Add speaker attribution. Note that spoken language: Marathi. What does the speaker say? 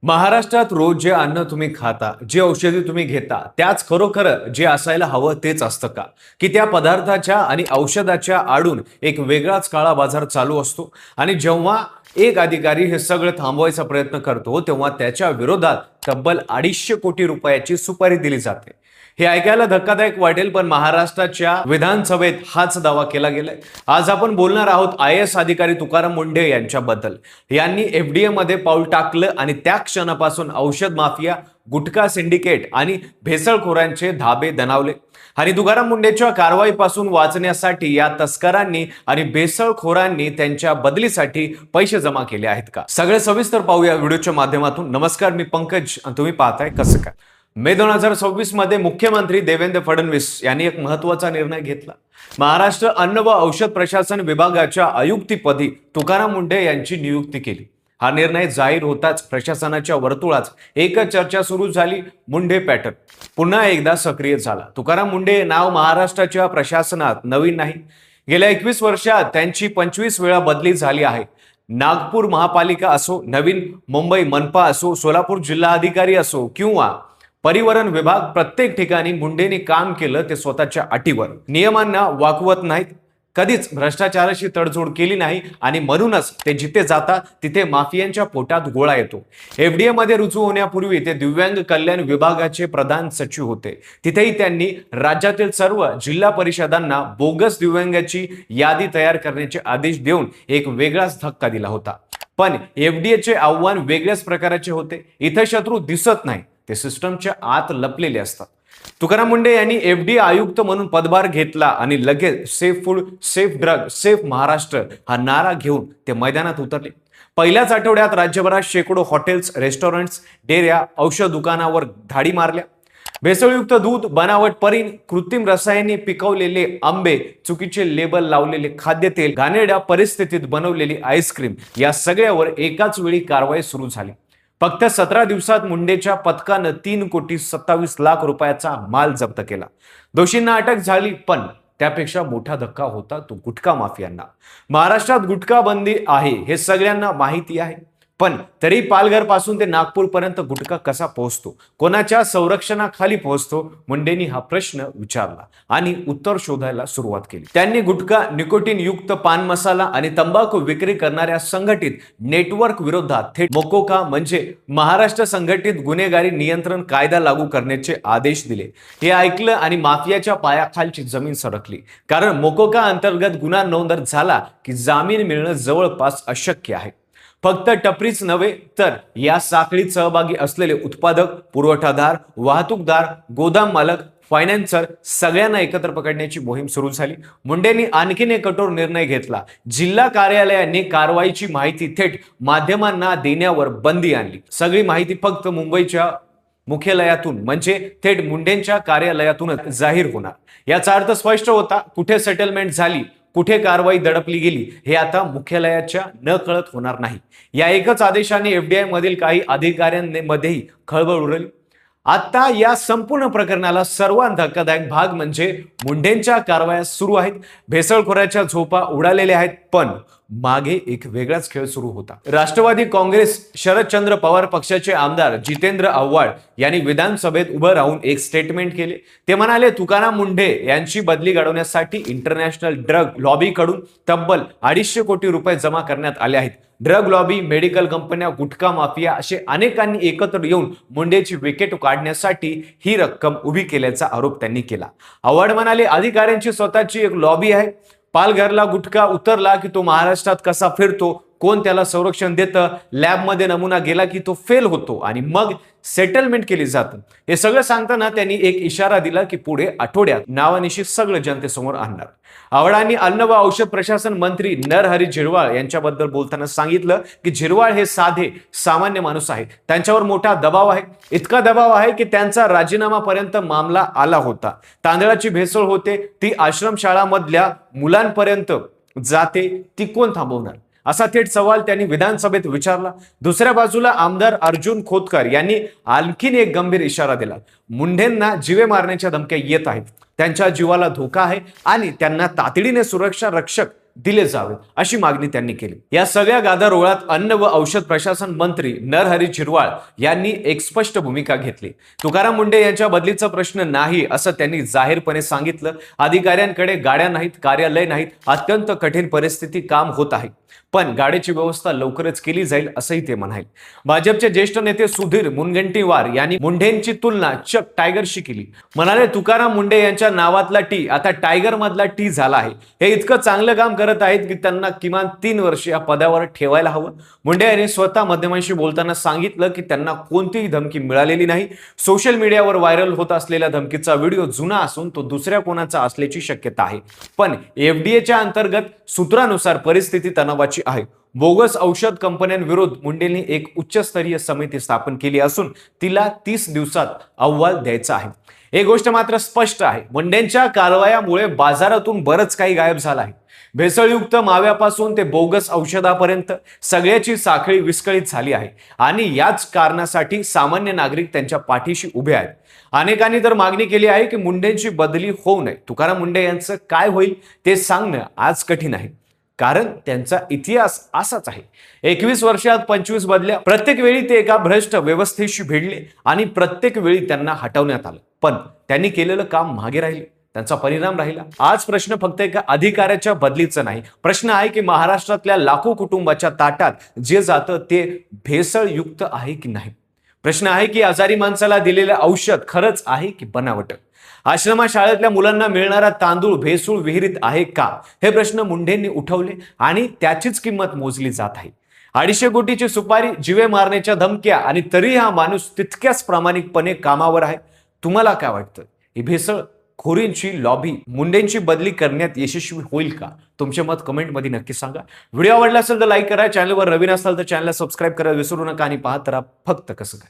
Speaker 1: महाराष्ट्रात रोज जे अन्न तुम्ही खाता, जे औषधी तुम्ही घेता, त्याच खरोखर जे असायला हवं तेच असतं का? की त्या पदार्थाच्या आणि औषधाच्या आडून एक वेगळाच काळा बाजार चालू असतो आणि जेव्हा एक अधिकारी हे सगळं थांबवायचा प्रयत्न करतो, तेव्हा त्याच्या विरोधात तब्बल 250 कोटी रुपयाची सुपारी दिली जाते. हे ऐकायला धक्कादायक वाटेल, पण महाराष्ट्राच्या विधानसभेत हाच दावा केला गेलाय. आज आपण बोलणार आहोत IAS अधिकारी तुकाराम मुंढे यांच्याबद्दल. यांनी FDA मध्ये पाऊल टाकलं आणि त्या क्षणापासून औषध माफिया, गुटखा सिंडिकेट आणि भेसळखोरांचे धाबे दणावले. आणि तुकाराम मुंढेच्या कारवाईपासून वाचण्यासाठी या तस्करांनी आणि भेसळखोरांनी त्यांच्या बदलीसाठी पैसे जमा केले आहेत का? सगळे सविस्तर पाहूया व्हिडिओच्या माध्यमातून. नमस्कार, मी पंकज आणि तुम्ही पाहताय कसं काय. मे 2026 मध्ये मुख्यमंत्री देवेंद्र फडणवीस यांनी एक महत्त्वाचा निर्णय घेतला. महाराष्ट्र अन्न व औषध प्रशासन विभागाच्या आयुक्तपदी तुकाराम मुंढे यांची नियुक्ती केली. हा निर्णय जाहीर होताच प्रशासनाच्या वर्तुळात एकच चर्चा सुरू झाली. मुंढे पॅटर्न पुन्हा एकदा सक्रिय झाला. तुकाराम मुंढे हे नाव महाराष्ट्राच्या प्रशासनात नवीन नाही. गेल्या 21 वर्षात त्यांची 25 वेळा बदली झाली आहे. नागपूर महापालिका असो, नवीन मुंबई मनपा असो, सोलापूर जिल्हाधिकारी असो किंवा परिवहन विभाग, प्रत्येक ठिकाणी मुंढेंनी काम केलं. ते स्वतःच्या अटीवर, नियमांना वाकवत नाहीत, कधीच भ्रष्टाचाराशी तडजोड केली नाही आणि म्हणूनच ते जिथे जातात तिथे माफियांच्या पोटात गोळा येतो. FDA मध्ये रुजू होण्यापूर्वी ते दिव्यांग कल्याण विभागाचे प्रधान सचिव होते. तिथेही त्यांनी राज्यातील सर्व जिल्हा परिषदांना बोगस दिव्यांगाची यादी तयार करण्याचे आदेश देऊन एक वेगळाच धक्का दिला होता. पण FDA चे आव्हान वेगळ्याच प्रकारचे होते. इथे शत्रू दिसत नाही, ते सिस्टमच्या आत लपलेले असतात. तुकाराम मुंढे यांनी FDA आयुक्त म्हणून पदभार घेतला आणि लगेच safe food, safe drug, safe Maharashtra हा नारा घेऊन ते मैदानात उतरले. पहिल्याच आठवड्यात राज्यभरात शेकडो हॉटेल्स, रेस्टॉरंट्स, डेऱ्या, औषध दुकानावर धाडी मारल्या. भेसळयुक्त दूध, बनावट परीन, कृत्रिम रसायने पिकवलेले आंबे, चुकीचे लेबल लावलेले खाद्यतेल, घाणेरड्या परिस्थितीत बनवलेली आईस्क्रीम, या सगळ्यावर एकाच वेळी कारवाई सुरू झाली. फक्त 17 दिवसात मुंढेच्या पथकानं 3,27,00,000 रुपयाचा माल जप्त केला. दोषींना अटक झाली, पण त्यापेक्षा मोठा धक्का होता तो गुटखा माफियांना. महाराष्ट्रात गुटखा बंदी आहे हे सगळ्यांना माहिती आहे, पण तरी पालघर पासून ते नागपूर पर्यंत गुटखा कसा पोहोचतो, कोणाच्या संरक्षणाखाली पोहोचतो? मुंढेंनी हा प्रश्न विचारला आणि उत्तर शोधायला सुरुवात केली. त्यांनी गुटखा, निकोटीन युक्त पान मसाला आणि तंबाखू विक्री करणाऱ्या संघटित नेटवर्क विरोधात थेट मोकोका म्हणजे महाराष्ट्र संघटित गुन्हेगारी नियंत्रण कायदा लागू करण्याचे आदेश दिले. हे ऐकलं आणि माफियाच्या पायाखालची जमीन सरकली. कारण मोकोका अंतर्गत गुन्हा नोंद झाला की जामीन मिळणं जवळपास अशक्य आहे. फक्त टपरीच नव्हे, तर या साखळीत सहभागी असलेले उत्पादक, पुरवठादार, वाहतूकदार, गोदाम मालक, फायनान्सर सगळ्यांना एकत्र पकडण्याची मोहीम सुरू झाली. मुंढेंनी आणखीन एक कठोर निर्णय घेतला. जिल्हा कार्यालयाने कारवाईची माहिती थेट माध्यमांना देण्यावर बंदी आणली. सगळी माहिती फक्त मुंबईच्या मुख्यालयातून म्हणजे थेट मुंढेंच्या कार्यालयातूनच जाहीर होणार. याचा अर्थ स्पष्ट होता. कुठे सेटलमेंट झाली, कुठे कारवाई दडपली गेली, हे आता मुख्यालयाच्या न कळत होणार नाही. या एकच आदेशाने FBI मधील काही अधिकाऱ्यांमध्येही खळबळ उडली. आता या संपूर्ण प्रकरणाला सर्वात धक्कादायक भाग म्हणजे मुंढेंच्या कारवाया सुरू आहेत. भेसळखोराच्या झोपा उडालेल्या आहेत, पण मागे एक वेगळाच खेळ सुरू होता. राष्ट्रवादी काँग्रेस शरदचंद्र पवार पक्षाचे आमदार जितेंद्र आव्हाड यांनी विधानसभेत उभं राहून एक स्टेटमेंट केले. ते म्हणाले, तुकाराम मुंढे यांची बदली घडवण्यासाठी इंटरनॅशनल ड्रग लॉबीकडून तब्बल 250 कोटी रुपये जमा करण्यात आले आहेत. ड्रग लॉबी, मेडिकल कंपन्या, गुटखा माफिया असे अनेकांनी एकत्र येऊन मुंढेची विकेट काढण्यासाठी ही रक्कम उभी केल्याचा आरोप त्यांनी केला. आव्हाड म्हणाले, अधिकाऱ्यांची स्वतःची एक लॉबी आहे. पालघरला गुटखा उतरला की तो महाराष्ट्रात कसा फिरतो, कोण त्याला संरक्षण देतं, लॅबमध्ये नमुना गेला की तो फेल होतो आणि मग सेटलमेंट केली जातं. हे सगळं सांगताना त्यांनी एक इशारा दिला की पुढे आठवड्यात नावानिशी सगळं जनतेसमोर आणणार. आव्हाडांनी अन्न व औषध प्रशासन मंत्री नरहरी झिरवाळ यांच्याबद्दल बोलताना सांगितलं की झिरवाळ हे साधे सामान्य माणूस आहे. त्यांच्यावर मोठा दबाव आहे. इतका दबाव आहे की त्यांचा राजीनामापर्यंत मामला आला होता. तांदळाची भेसळ होते, ती आश्रमशाळामधल्या मुलांपर्यंत जाते, ती कोण थांबवणार, असा थेट सवाल त्यांनी विधानसभेत विचारला. दुसऱ्या बाजूला आमदार अर्जुन खोतकर यांनी आणखीन एक गंभीर इशारा दिला. मुंढेंना जीवे मारण्याच्या धमक्या येत आहेत, त्यांच्या जीवाला धोका आहे आणि त्यांना तातडीने सुरक्षा रक्षक दिले जावेत अशी मागणी त्यांनी केली। या सगळ्या गादारोळात अन्न व औषध प्रशासन मंत्री नरहरी झिरवाळ यांनी एक स्पष्ट भूमिका घेतली। तुकाराम मुंढे यांच्या बदलीचा प्रश्न नाही असं त्यांनी जाहीरपणे सांगितलं। अधिकाऱ्यांकडे गाड्या नाहीत, कार्यालय नाहीत, अत्यंत कठीण परिस्थिती काम होत आहे, पण गाडीची व्यवस्था लवकरच केली जाईल असंही ते म्हणाले। भाजपचे ज्येष्ठ नेते सुधीर मुनगंटीवार यांनी मुंढेंची तुलना चक टायगरशी केली। म्हणाले, तुकाराम मुंढे यांच्या नावातला टी आता टायगर मधला टी झाला आहे। हे इतकं चांगलं काम करत आहेत की त्यांना किमान 3 वर्ष या पदावर ठेवायला हवं। मुंढे यांनी स्वतः माध्यमांशी बोलताना सांगितलं की त्यांना कोणतीही धमकी मिळालेली नाही। सोशल मीडियावर व्हायरल होत असलेल्या धमकीचा व्हिडिओ जुना असून तो दुसऱ्या कोणाचा असल्याची शक्यता आहे, पण एफडीएच्या अंतर्गत सूत्रानुसार परिस्थिती तणावाची आहे। बोगस औषध कंपन्यांविरोधात मुंढेंनी एक उच्चस्तरीय समिती स्थापन केली असून तिला 30 दिवसात अहवाल द्यायचा आहे। एक गोष्ट मात्र स्पष्ट आहे, मुंढेंच्या कारवायामुळे बाजारातून बरंच काही गायब झालं आहे। भेसळयुक्त माव्यापासून ते बोगस औषधापर्यंत सगळ्याची साखळी विस्कळीत झाली आहे आणि याच कारणासाठी सामान्य नागरिक त्यांच्या पाठीशी उभे आहेत। अनेकांनी तर मागणी केली आहे की मुंढेंची बदली होऊ नये। तुकाराम मुंढे यांचं काय होईल ते सांगणं आज कठीण आहे, कारण त्यांचा इतिहास असाच आहे। 21 वर्षात 25 बदल्या, प्रत्येक वेळी ते एका भ्रष्ट व्यवस्थेशी भिडले आणि प्रत्येक वेळी त्यांना हटवण्यात आलं, पण त्यांनी केलेलं काम मागे राहिले, त्यांचा परिणाम राहिला। आज प्रश्न फक्त एका अधिकाऱ्याच्या बदलीचा नाही, प्रश्न आहे की महाराष्ट्रातल्या लाखो कुटुंबाच्या ताटात जे जातं ते भेसळयुक्त आहे की नाही। प्रश्न आहे की आजारी माणसाला दिलेलं औषध खरंच आहे की बनावट। आश्रमा शाळेतल्या मुलांना मिळणारा तांदूळ भेसूळ विहिरीत आहे का, हे प्रश्न मुंढेंनी उठवले आणि त्याचीच किंमत मोजली जात आहे। 250 कोटीची सुपारी, जीवे मारण्याच्या धमक्या आणि तरी हा माणूस तितक्याच प्रामाणिकपणे कामावर आहे। तुम्हाला काय वाटतं, ही भेसळ खोरींची लॉबी मुंढेंची बदली करण्यात यशस्वी होईल का? तुमचे मत कमेंटमध्ये नक्की सांगा। व्हिडिओ आवडला असेल तर लाईक करा, चॅनलवर नवीन असाल तर चॅनलला सबस्क्राईब करायला विसरू नका आणि पाहत राहा फक्त कसं काय।